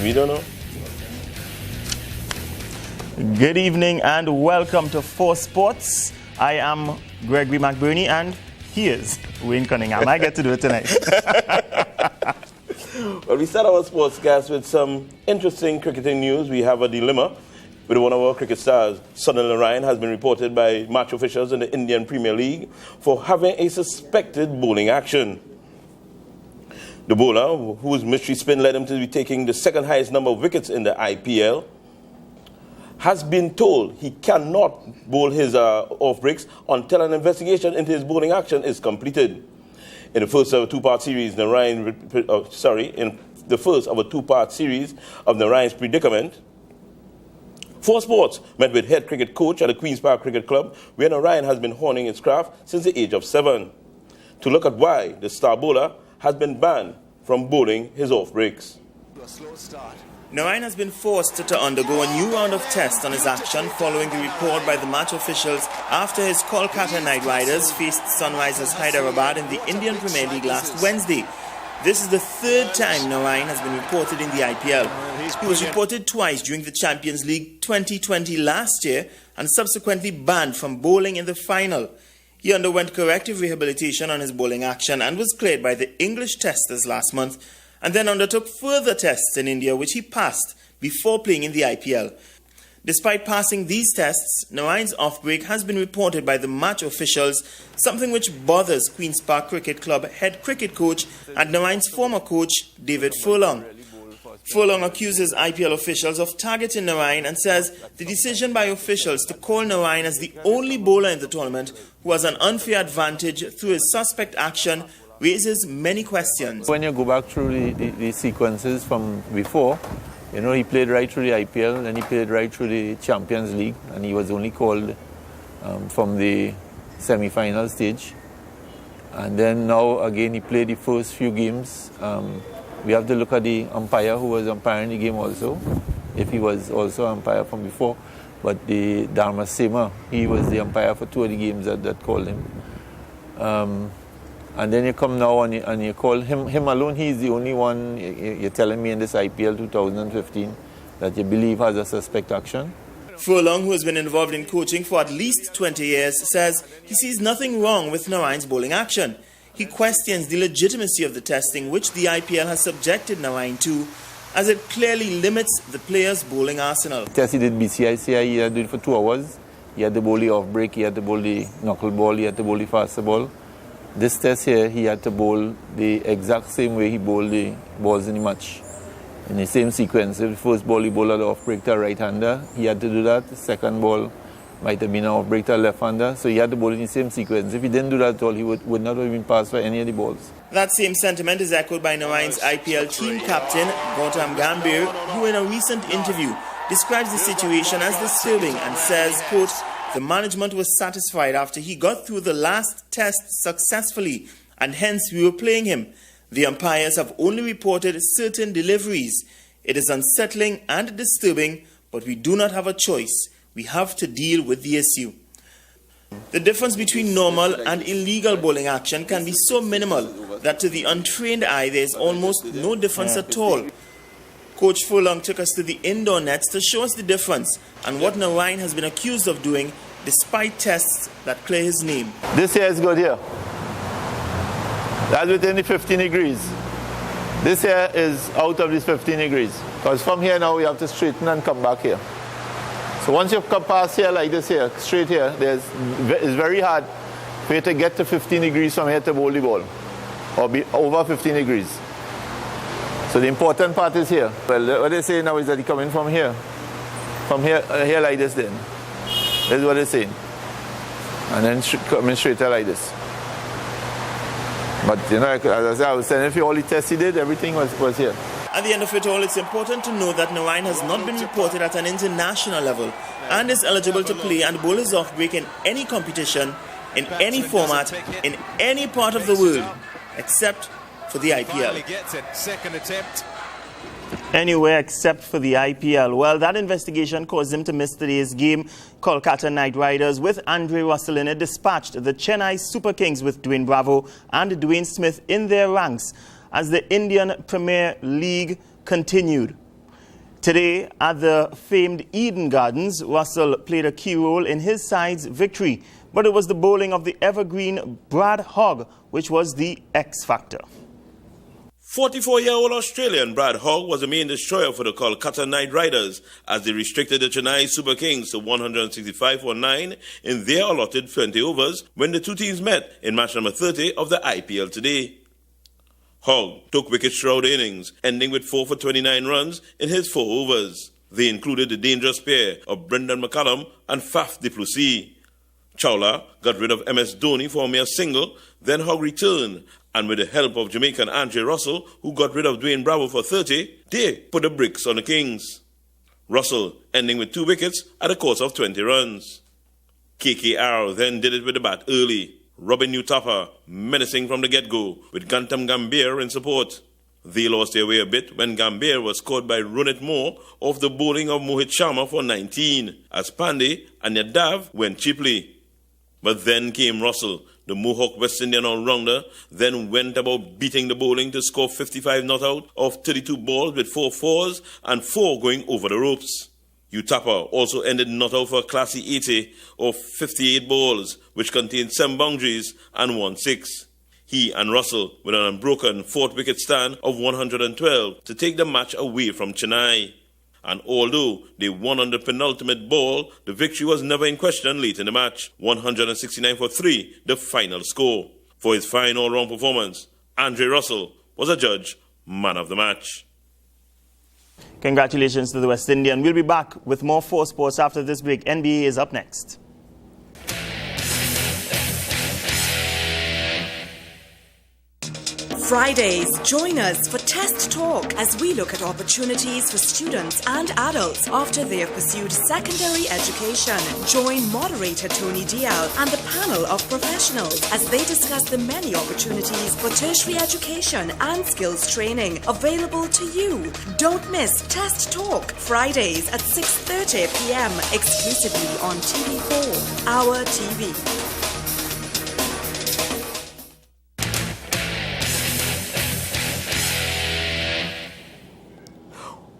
We don't know. Good evening and welcome to 4 Sports. I am Gregory McBurney and he is Wayne Cunningham. I get to do it tonight. Well, we start our sportscast with some interesting cricketing news. We have a dilemma with one of our cricket stars. Sunil Narine has been reported by match officials in the Indian Premier League for having a suspected bowling action. The bowler, whose mystery spin led him to be taking the second highest number of wickets in the IPL, has been told he cannot bowl his off breaks until an investigation into his bowling action is completed. In the first of a two-part series, in the first of a two-part series of Narayan's predicament, 4 Sports met with head cricket coach at the Queen's Park Cricket Club, where Narayan has been honing his craft since the age of 7, to look at why the star bowler has been banned from bowling his off breaks. A slow start. Narayan has been forced to undergo a new round of tests on his action following the report by the match officials after his Kolkata Knight Riders faced Sunrisers Hyderabad in the Indian Premier League last Wednesday. This is the third time Narayan has been reported in the IPL. He was reported twice during the Champions League 2020 last year and subsequently banned from bowling in the final. He underwent corrective rehabilitation on his bowling action and was cleared by the English testers last month, and then undertook further tests in India, which he passed before playing in the IPL. Despite passing these tests, Narayan's off-break has been reported by the match officials, something which bothers Queen's Park Cricket Club head cricket coach and Narayan's former coach, David Furlong. Furlong accuses IPL officials of targeting Narayan and says the decision by officials to call Narayan as the only bowler in the tournament who has an unfair advantage through his suspect action raises many questions. When you go back through the sequences from before, you know, he played right through the IPL, then he played right through the Champions League, and he was only called from the semi-final stage. And then now, again, he played the first few games. We have to look at the umpire who was umpiring the game also, if he was also umpire from before. But the Dharma Sema, he was the umpire for 2 of the games that called him. And then you come now and you call him alone. He's the only one you're telling me in this IPL 2015 that you believe has a suspect action. Furlong, who has been involved in coaching for at least 20 years, says he sees nothing wrong with Narayan's bowling action. He questions the legitimacy of the testing which the IPL has subjected Narayan to, as it clearly limits the player's bowling arsenal. Test he did BCICI, he had to do it for 2 hours. He had to bowl the off break, he had to bowl the knuckle ball, he had to bowl the faster ball. This test here, he had to bowl the exact same way he bowled the balls in the match. In the same sequence. If the first ball he bowled an off-break to a right-hander, he had to do that. The second ball might have been an off-break to a left-hander. So he had to bowl in the same sequence. If he didn't do that at all, he would not have been passed for any of the balls. That same sentiment is echoed by Narayan's IPL team captain, Gautam Gambhir, who in a recent interview describes the situation as disturbing and says, quote, the management was satisfied after he got through the last test successfully, and hence we were playing him. The umpires have only reported certain deliveries. It is unsettling and disturbing, but we do not have a choice. We have to deal with the issue. The difference between normal and illegal bowling action can be so minimal that to the untrained eye there is almost no difference at all. Coach Furlong took us to the indoor nets to show us the difference and what Narayan has been accused of doing despite tests that clear his name. This here is good here. That's within the 15 degrees. This here is out of this 15 degrees. Because from here now we have to straighten and come back here. So once you come past here like this here, straight here, it's very hard for you to get to 15 degrees from here to bowl the ball. Or be over 15 degrees. So the important part is here. Well, what they say now is that he coming from here. From here, here like this then. This is what they're saying. And then coming straight like this. But you know, as I said, I was saying if all the tests he did, everything was here. At the end of it all, it's important to know that Narayan has not been reported at an international level and is eligible to play and bowl his off-break in any competition, in any format, in any part of the world, except for the IPL. Second attempt. Anywhere except for the IPL. Well, that investigation caused him to miss today's game. Kolkata Knight Riders with Andre Russell in it dispatched the Chennai Super Kings with Dwayne Bravo and Dwayne Smith in their ranks as the Indian Premier League continued. Today, at the famed Eden Gardens, Russell played a key role in his side's victory, but it was the bowling of the evergreen Brad Hogg which was the X factor. 44-year-old Australian Brad Hogg was the main destroyer for the Kolkata Knight Riders as they restricted the Chennai Super Kings to 165 for 9 in their allotted 20 overs when the two teams met in match number 30 of the IPL today. Hogg took wickets throughout the innings, ending with 4 for 29 runs in his 4 overs. They included the dangerous pair of Brendan McCullum and Faf du Plessis. Chawla got rid of MS Dhoni for a mere single, then Hogg returned, and with the help of Jamaican Andre Russell, who got rid of Dwayne Bravo for 30, they put the bricks on the Kings. Russell ending with 2 wickets at a course of 20 runs. KKR then did it with the bat early. Robin Utapa menacing from the get-go with Gautam Gambhir in support. They lost their way a bit when Gambhir was scored by Ronit Moore off the bowling of Mohit Sharma for 19, as Pandey and Yadav went cheaply. But then came Russell, the Mohawk West Indian all-rounder, then went about beating the bowling to score 55 not out of 32 balls with 4 fours and 4 going over the ropes. Utapa also ended not out for a classy 80 of 58 balls, which contained 7 boundaries and 1 6. He and Russell with an unbroken 4th wicket stand of 112 to take the match away from Chennai. And although they won on the penultimate ball, the victory was never in question late in the match. 169 for 3, the final score. For his fine all-round performance, Andre Russell was adjudged man of the match. Congratulations to the West Indian. We'll be back with more 4 Sports after this break. NBA is up next. Fridays, join us for Test Talk as we look at opportunities for students and adults after they have pursued secondary education. Join moderator Tony Dial and the panel of professionals as they discuss the many opportunities for tertiary education and skills training available to you. Don't miss Test Talk, Fridays at 6:30 p.m. exclusively on TV4, Our TV.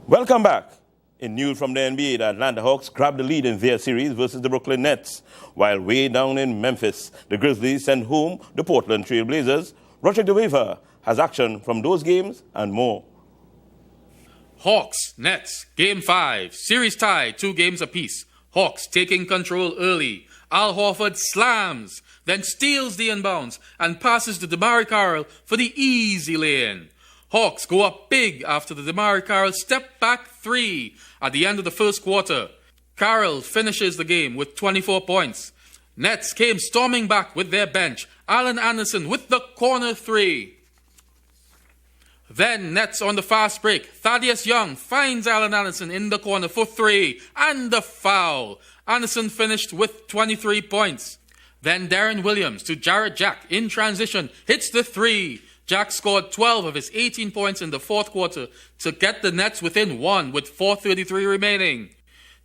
Welcome back. In news from the NBA, the Atlanta Hawks grabbed the lead in their series versus the Brooklyn Nets, while way down in Memphis, the Grizzlies sent home the Portland Trail Blazers. Roger DeWeaver has action from those games and more. Hawks, Nets, Game 5, series tied 2 games apiece. Hawks taking control early. Al Horford slams, then steals the inbounds and passes to DeMarre Carroll for the easy lay-in. Hawks go up big after the DeMarre Carroll step-back 3 at the end of the first quarter. Carroll finishes the game with 24 points. Nets came storming back with their bench. Allen Anderson with the corner 3. Then Nets on the fast break. Thaddeus Young finds Allen Anderson in the corner for 3 and the foul. Anderson finished with 23 points. Then Darren Williams to Jarrett Jack in transition hits the 3. Jack scored 12 of his 18 points in the fourth quarter to get the Nets within 1 with 4:33 remaining.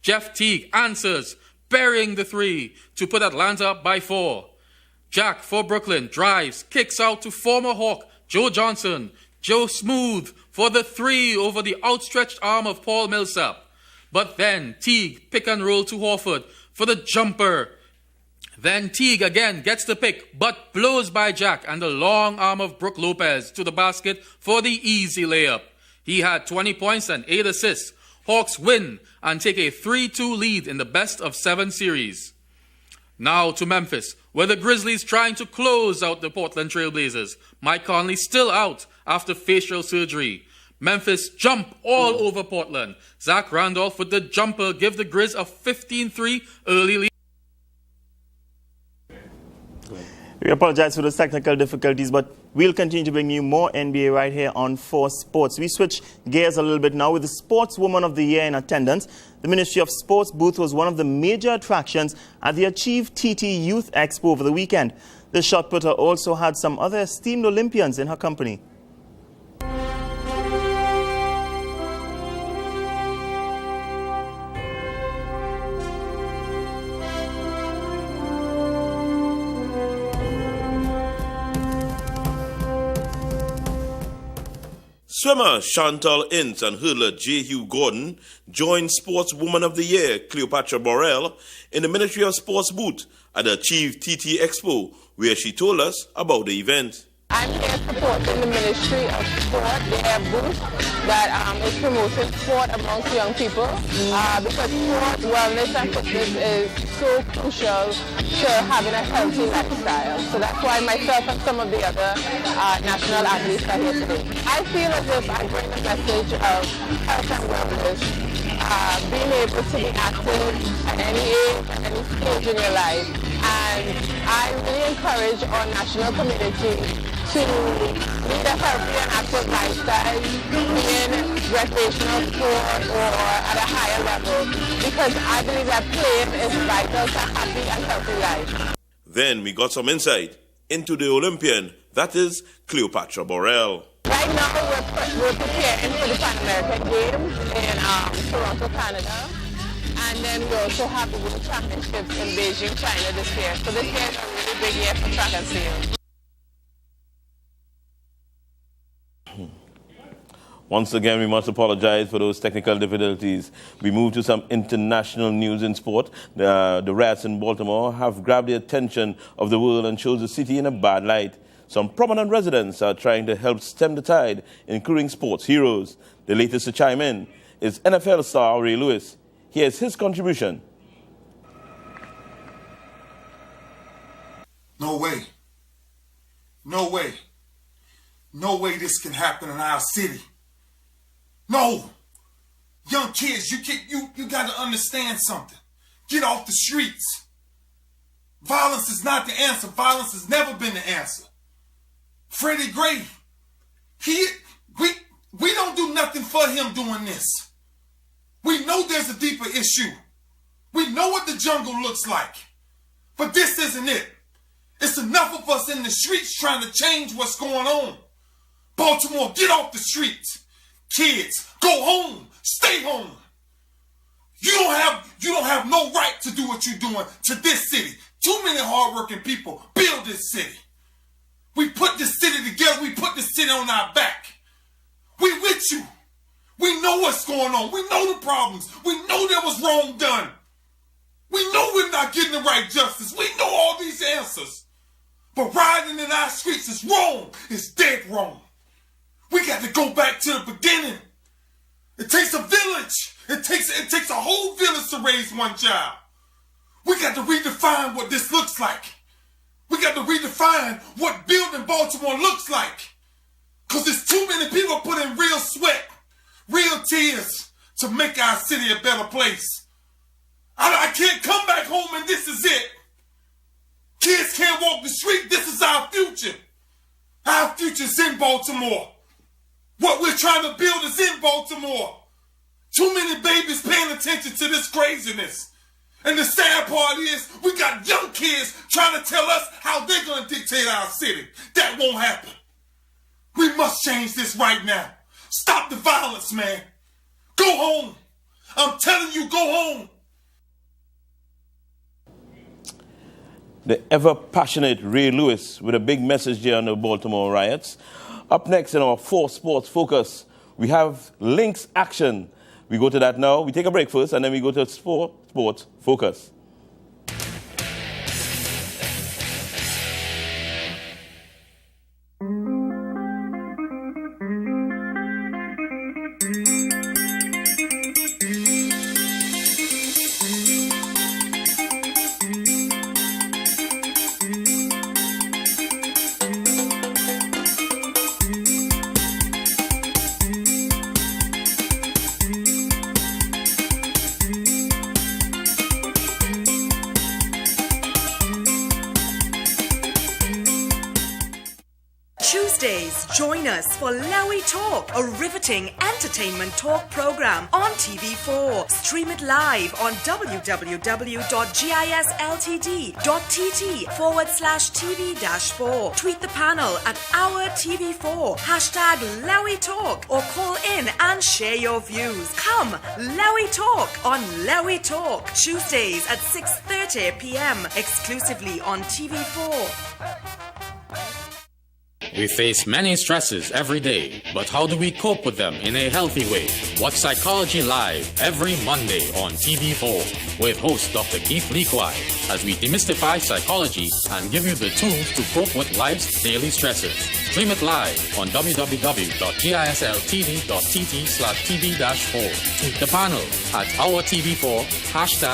Jeff Teague answers, burying the 3 to put Atlanta up by 4. Jack for Brooklyn drives, kicks out to former Hawk Joe Johnson. Joe smooth for the 3 over the outstretched arm of Paul Millsap. But then Teague pick and roll to Horford for the jumper. Then Teague again gets the pick, but blows by Jack and the long arm of Brook Lopez to the basket for the easy layup. He had 20 points and 8 assists. Hawks win and take a 3-2 lead in the best of 7 series. Now to Memphis, where the Grizzlies trying to close out the Portland Trail Blazers. Mike Conley still out after facial surgery. Memphis jump all over Portland. Zach Randolph with the jumper give the Grizz a 15-3 early lead. We apologize for those technical difficulties, but we'll continue to bring you more NBA right here on 4 Sports. We switch gears a little bit now with the Sportswoman of the Year in attendance. The Ministry of Sports booth was one of the major attractions at the Achieve TT Youth Expo over the weekend. The shot putter also had some other esteemed Olympians in her company. Swimmer Chantal Ince and hurdler J. Hugh Gordon joined Sportswoman of the Year Cleopatra Borrell in the Ministry of Sports booth at the Achieve TT Expo, where she told us about the event. I'm here supporting the Ministry of Sport. They have booth that is promoting sport amongst young people because sport, wellness and fitness is so crucial to having a healthy lifestyle. So that's why myself and some of the other national athletes are here today. I feel as if I bring a message of health and wellness, being able to be active at any age, at any stage in your life. And I really encourage our national community to lead a healthy and active lifestyle, in recreational sport or at a higher level, because I believe that playing is vital to a happy and healthy life. Then we got some insight into the Olympian, that is Cleopatra Borrell. Right now we're preparing for the Pan American Games in Toronto, Canada. And then we also have the World Championships in Beijing, China this year. So this year is a really big year for track and field. Once again, we must apologize for those technical difficulties. We move to some international news in sport. The riots in Baltimore have grabbed the attention of the world and shows the city in a bad light. Some prominent residents are trying to help stem the tide, including sports heroes. The latest to chime in is NFL star Ray Lewis. Here's his contribution. No way. No way. No way this can happen in our city. No. Young kids, you got to understand something. Get off the streets. Violence is not the answer. Violence has never been the answer. Freddie Gray, we don't do nothing for him doing this. We know there's a deeper issue. We know what the jungle looks like. But this isn't it. It's enough of us in the streets trying to change what's going on. Baltimore, get off the streets. Kids, go home. Stay home. You don't have no right to do what you're doing to this city. Too many hardworking people build this city. We put this city together. We put this city on our back. We with you. We know what's going on. We know the problems. We know there was wrong done. We know we're not getting the right justice. We know all these answers. But riding in our streets is wrong. It's dead wrong. We got to go back to the beginning. It takes a village. It takes a whole village to raise one child. We got to redefine what this looks like. We got to redefine what building Baltimore looks like. Because there's too many people putting real sweat, real tears to make our city a better place. I can't come back home and this is it. Kids can't walk the street. This is our future. Our future's in Baltimore. What we're trying to build is in Baltimore. Too many babies paying attention to this craziness. And the sad part is we got young kids trying to tell us how they're going to dictate our city. That won't happen. We must change this right now. Stop the violence, man. Go home. I'm telling you, go home. The ever-passionate Ray Lewis with a big message there on the Baltimore riots. Up next in our 4 Sports Focus, we have Lynx Action. We go to that now. We take a break first, and then we go to 4 Sports Focus. Tuesdays, join us for Lowy Talk, a riveting entertainment talk program on TV4. Stream it live on www.gisltd.tt/TV-4. Tweet the panel at #OurTV4, #Lowy Talk, or call in and share your views. Come, Lowy Talk on Lowy Talk, Tuesdays at 6:30 p.m. exclusively on TV4. We face many stresses every day, but how do we cope with them in a healthy way? Watch Psychology Live every Monday on TV4 with host Dr. Keith Leakwai as we demystify psychology and give you the tools to cope with life's daily stresses. Stream it live on www.gisltv.tt/tv-4. Tweet the panel at Our TV4,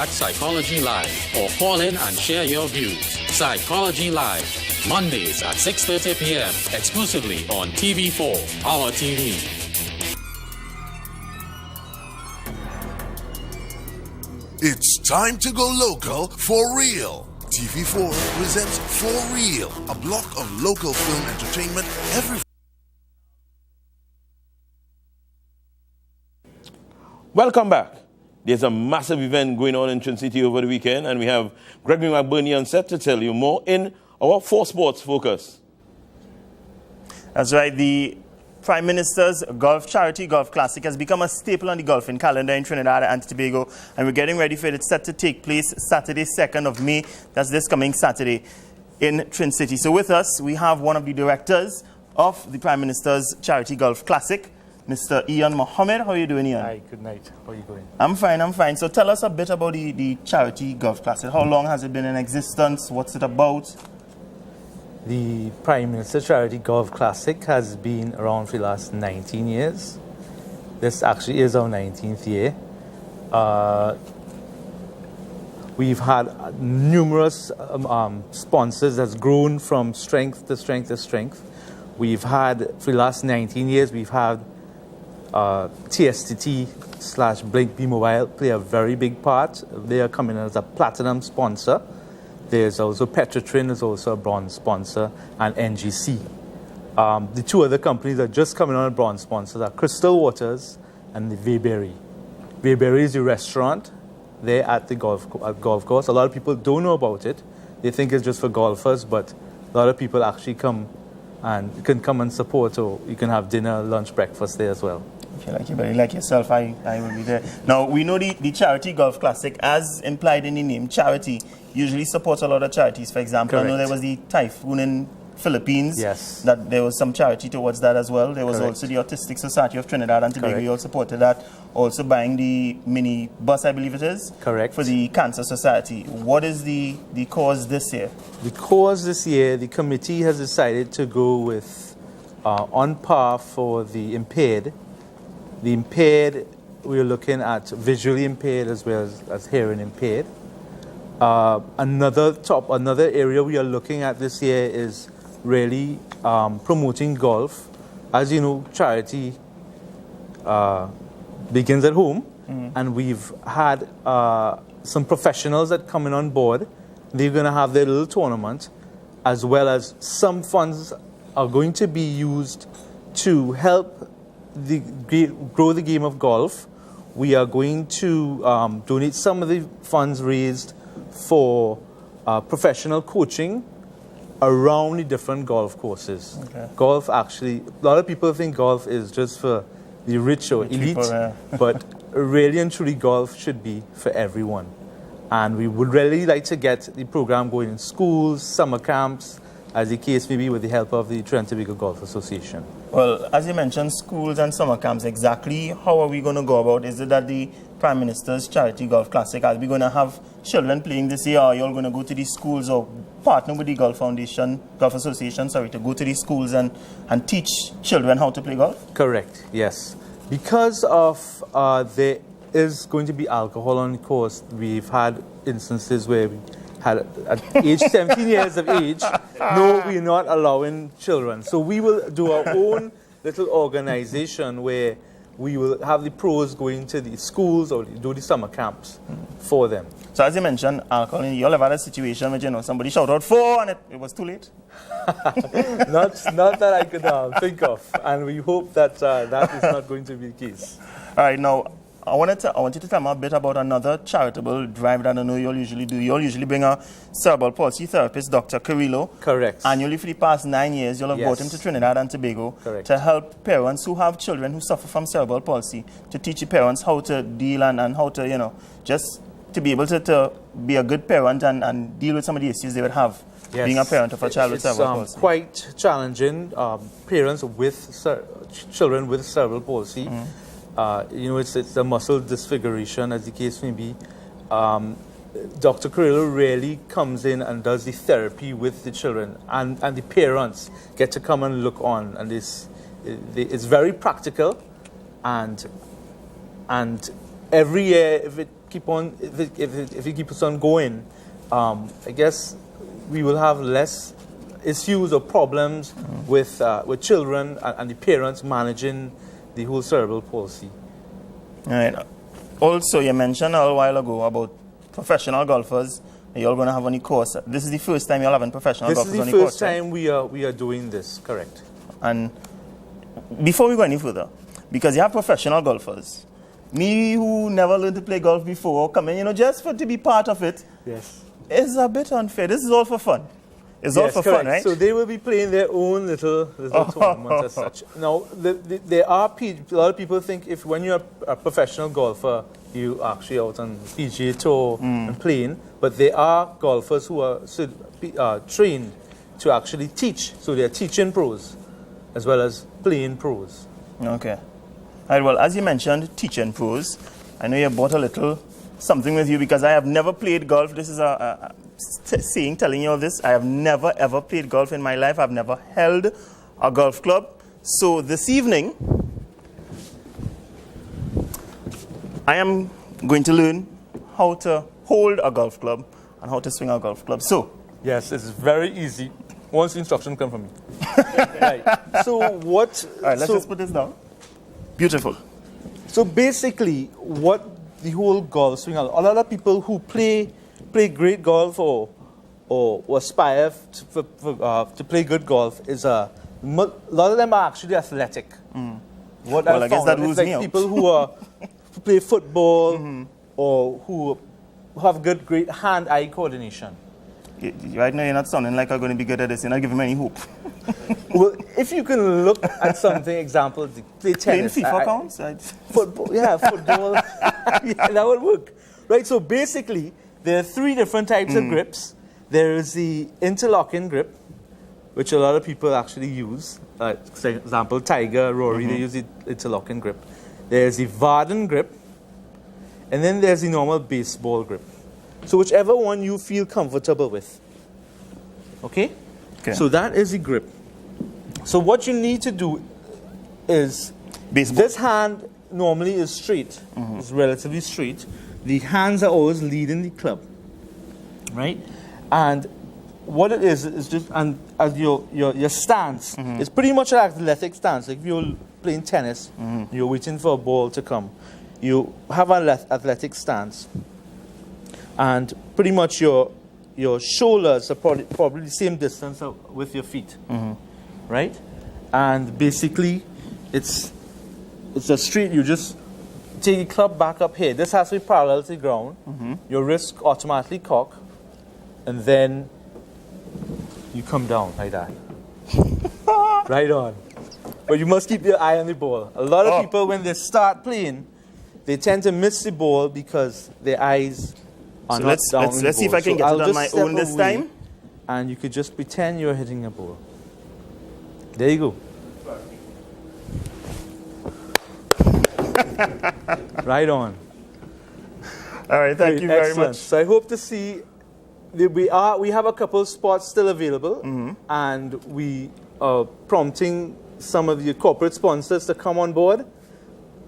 #Psychology Live, or call in and share your views. Psychology Live, Mondays at 6:30 p.m. exclusively on TV4, Our TV. It's time to go local for real. TV4 presents For Real, a block of local film entertainment every. Welcome back. There's a massive event going on in Trinity City over the weekend, and we have Gregory McBurney on set to tell you more in our 4 Sports Focus. That's right. The Prime Minister's Charity Golf Classic has become a staple on the golfing calendar in Trinidad and Tobago, and we're getting ready for it. It's set to take place Saturday, 2nd of May. That's this coming Saturday in Trin City. So with us, we have one of the directors of the Prime Minister's Charity Golf Classic, Mr. Ian Mohammed. How are you doing, Ian? Hi, good night. How are you going? I'm fine. So tell us a bit about the Charity Golf Classic. How long has it been in existence? What's it about? The Prime Minister Charity Golf Classic has been around for the last 19 years. This actually is our 19th year. We've had numerous sponsors that's grown from strength to strength to strength. We've had, for the last 19 years, we've had TSTT/Blink B Mobile play a very big part. They are coming as a platinum sponsor. There's also Petrotrin is also a bronze sponsor, and NGC. The 2 other companies that are just coming on as bronze sponsors are Crystal Waters and the Vayberry. Vayberry is a restaurant there at the golf course. A lot of people don't know about it. They think it's just for golfers, but a lot of people actually come and can come and support, or you can have dinner, lunch, breakfast there as well. If you like your body, like yourself, I will be there. Now, we know the Charity Golf Classic, as implied in the name, charity, usually supports a lot of charities. For example, Correct. I know there was the typhoon in Philippines. Yes. That there was some charity towards that as well. There was Correct. also the Autistic Society of Trinidad and Tobago. Correct. You all supported that. Also buying the mini bus, I believe it is. Correct. For the Cancer Society. What is the cause this year? The cause this year, the committee has decided to go with on par for the impaired. The impaired, we're looking at visually impaired as well as hearing impaired. Another area we are looking at this year is really promoting golf. As you know, charity begins at home, and we've had some professionals that coming on board. They're going to have their little tournament, as well as some funds are going to be used to help grow the game of golf. We are going to donate some of the funds raised for professional coaching around the different golf courses. Okay. Golf actually, a lot of people think golf is just for the rich or elite, but really and truly golf should be for everyone. And we would really like to get the program going in schools, summer camps, as the case may be, with the help of the Trinidad and Tobago Golf Association. Well, as you mentioned, schools and summer camps, exactly how are we going to go about? Is it that the Prime Minister's Charity Golf Classic, are we going to have children playing this year? Or are you all going to go to these schools or partner with the Golf Association, to go to these schools and teach children how to play golf? Correct, yes. Because of there is going to be alcohol on the course, we've had instances where we had at age 17 years of age, no, we're not allowing children. So we will do our own little organization where we will have the pros going to the schools or do the summer camps for them. So as you mentioned, alcohol, you all have had a situation where somebody shouted out 4 and it was too late? not that I could think of, and we hope that that is not going to be the case. All right, now I want you to tell me a bit about another charitable drive that I know you all usually do. You all usually bring a cerebral palsy therapist, Dr. Carrillo. Correct. Annually for the past 9 years, you all have brought him to Trinidad and Tobago. Correct. To help parents who have children who suffer from cerebral palsy, to teach the parents how to deal and how to, just to be able to be a good parent and deal with some of the issues they would have. Yes. Being a parent of a child with cerebral palsy. It's quite challenging. Parents with children with cerebral palsy, it's a muscle disfiguration, as the case may be. Dr. Carrillo really comes in and does the therapy with the children, and the parents get to come and look on, and it's very practical, and every year if it keeps on going, I guess we will have less issues or problems with children and the parents managing the whole cerebral palsy. All right. Also, you mentioned a while ago about professional golfers. You're going to have any course. This is the first time you're having professional golfers on the course. This is the first time we are doing this, correct. And before we go any further, because you have professional golfers, me who never learned to play golf before, coming, just to be part of it, yes, it's a bit unfair. This is all for fun. It's all for correct. fun, right? So they will be playing their own little tournaments as such. Now, there are a lot of people think when you're a professional golfer, you actually out on PGA Tour and playing, but there are golfers who are trained to actually teach. So they're teaching pros as well as playing pros. Okay. All right, well, as you mentioned, teaching pros, I know you brought a little something with you because I have never played golf. This is telling you all this. I have never, ever played golf in my life. I've never held a golf club. So this evening, I am going to learn how to hold a golf club and how to swing a golf club. So, yes, it's very easy. Once the instruction come from me. Right. So what? All right, let's just put this down. Beautiful. So basically, what the whole golf swing, a lot of people who play great golf or aspire to play good golf is a lot of them are actually athletic. What I guess that rules me out. People who play football or who have great hand-eye coordination. Right now, you're not sounding like I'm going to be good at this. You're not giving me any hope. Well, if you can look at something, example, play tennis. Playing FIFA counts? Football, football. Yeah, that would work. Right, so basically, there are 3 different types of grips. There is the interlocking grip, which a lot of people actually use. For example, Tiger, Rory, they use the interlocking grip. There's the Varden grip, and then there's the normal baseball grip. So whichever one you feel comfortable with. Okay? So that is the grip. So what you need to do is, this hand normally is straight. It's relatively straight. The hands are always leading the club. Right? And what it is just, and as your stance is pretty much an athletic stance. Like if you're playing tennis, you're waiting for a ball to come. You have an athletic stance. And pretty much your shoulders are probably the same distance with your feet, right? And basically, it's a straight. You just take your club back up here. This has to be parallel to the ground. Your wrist automatically cock, and then you come down like that. Right on. But you must keep your eye on the ball. A lot of people, when they start playing, they tend to miss the ball because their eyes. So let's see if I can get it on my own this time. And you could just pretend you're hitting a ball. There you go. Right on. All right, thank you very much. So I hope to see. We have a couple of spots still available, and we are prompting some of the corporate sponsors to come on board.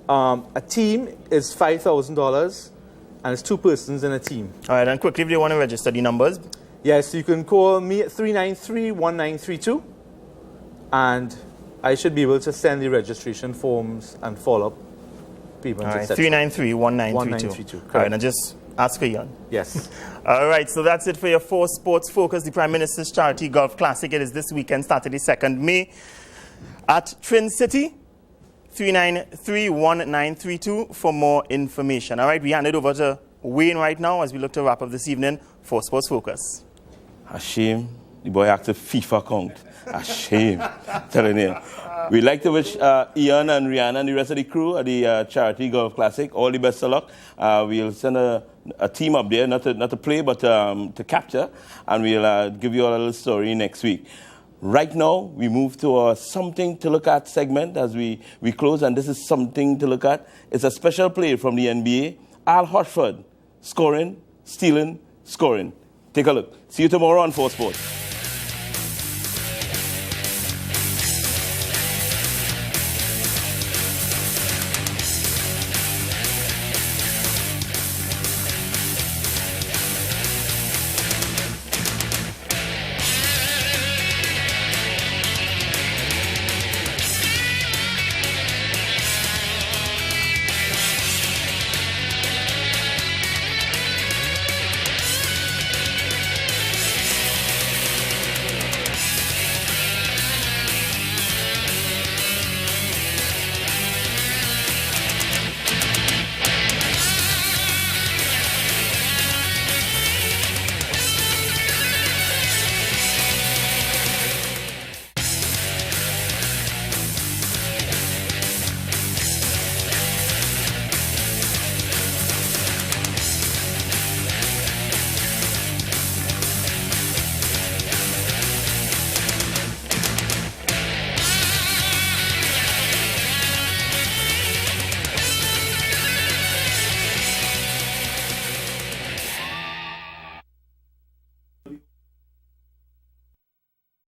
A team is $5,000. And it's 2 persons in a team. All right, and quickly, if you want to register the numbers. Yes, you can call me at 393-1932. And I should be able to send the registration forms and follow-up payments, All right, 393-1932. All right, and just ask for Ian. Yes. All right, so that's it for your 4 Sports Focus, the Prime Minister's Charity Golf Classic. It is this weekend, Saturday, 2nd May, at Trin City. 393-1932 for more information. All right, we hand it over to Wayne right now as we look to wrap up this evening for Sports Focus. A shame The boy active FIFA account. A shame. Telling you. We'd like to wish Ian and Rihanna and the rest of the crew at the Charity Golf Classic all the best of luck. We'll send a team up there, not to play, but to capture, and we'll give you all a little story next week. Right now, we move to our Something to Look At segment as we close, and this is Something to Look At. It's a special play from the NBA. Al Horford, scoring, stealing, scoring. Take a look. See you tomorrow on 4 Sports.